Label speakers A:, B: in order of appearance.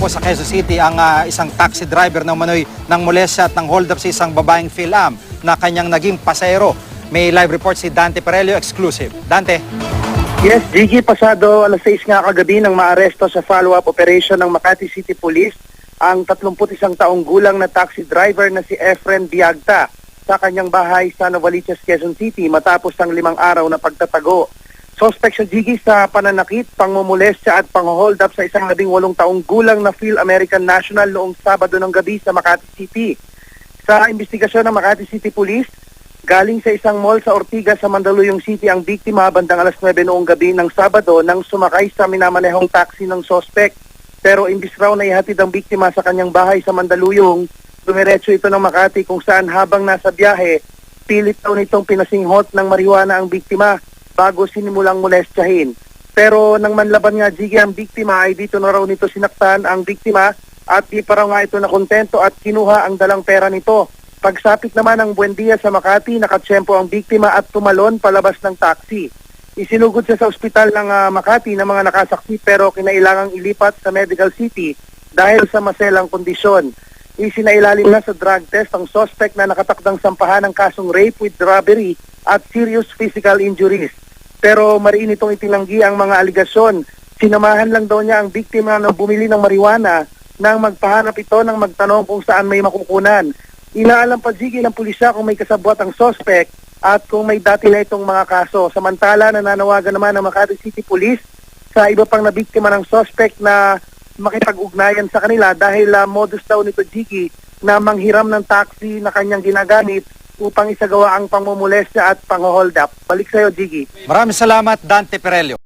A: po sa Quezon City ang isang taxi driver na umano'y ng molesya at ng hold up sa isang babaeng Phil-Am na kanyang naging pasahero. May live report si Dante Perelio, exclusive. Dante.
B: Yes, Gigi, pasado alas 6 nga kagabi nang maaresto sa follow-up operation ng Makati City Police ang 31 taong gulang na taxi driver na si Efren Biagta sa kanyang bahay sa Novaliches, Quezon City matapos ang 5 araw na pagtatago. Suspect siya, Gigi, sa pananakit, pangmumolestya at pang-hold up sa isang 18 taong gulang na Phil-American National noong Sabado ng gabi sa Makati City. Sa investigasyon ng Makati City Police, galing sa isang mall sa Ortigas sa Mandaluyong City ang biktima bandang alas 9 noong gabi ng Sabado nang sumakay sa minamanehong taxi ng suspect. Pero imbis raw na ihatid ang biktima sa kanyang bahay sa Mandaluyong, dumiretso ito ng Makati kung saan habang nasa biyahe, pilit daw nitong pinasinghot ng marijuana ang biktima bago sinimulang molestyahin. Pero nang manlaban nga, Gigi, ang biktima ay dito na raw nito sinaktan ang biktima at di pa raw nga ito nakontento at kinuha ang dalang pera nito. Pagsapit naman ng Buendia sa Makati, nakatsyempo ang biktima at tumalon palabas ng taxi. Isinugod siya sa ospital ng Makati ng mga nakasaksi pero kinailangang ilipat sa Medical City dahil sa maselang kondisyon. Isinailalim na sa drug test ang suspect na nakatakdang sampahan ng kasong rape with robbery at serious physical injuries. Pero mariin itong itinanggi ang mga aligasyon. Sinamahan lang daw niya ang biktima na bumili ng marijuana nang magpahanap ito ng magtanong kung saan may makukunan. Inaalam pa, Gigi, ng pulisya kung may kasabwat ang suspect at kung may dati na itong mga kaso. Samantala, nananawagan naman ng Makati City Police sa iba pang nabiktima ng suspect na makipag-ugnayan sa kanila dahil modus daw nito, Gigi, na manghiram ng taxi na kanyang ginagamit upang isagawa ang pangmumolestya at pang-hold up. Balik sa'yo, Gigi.
A: Maraming salamat, Dante Perelio.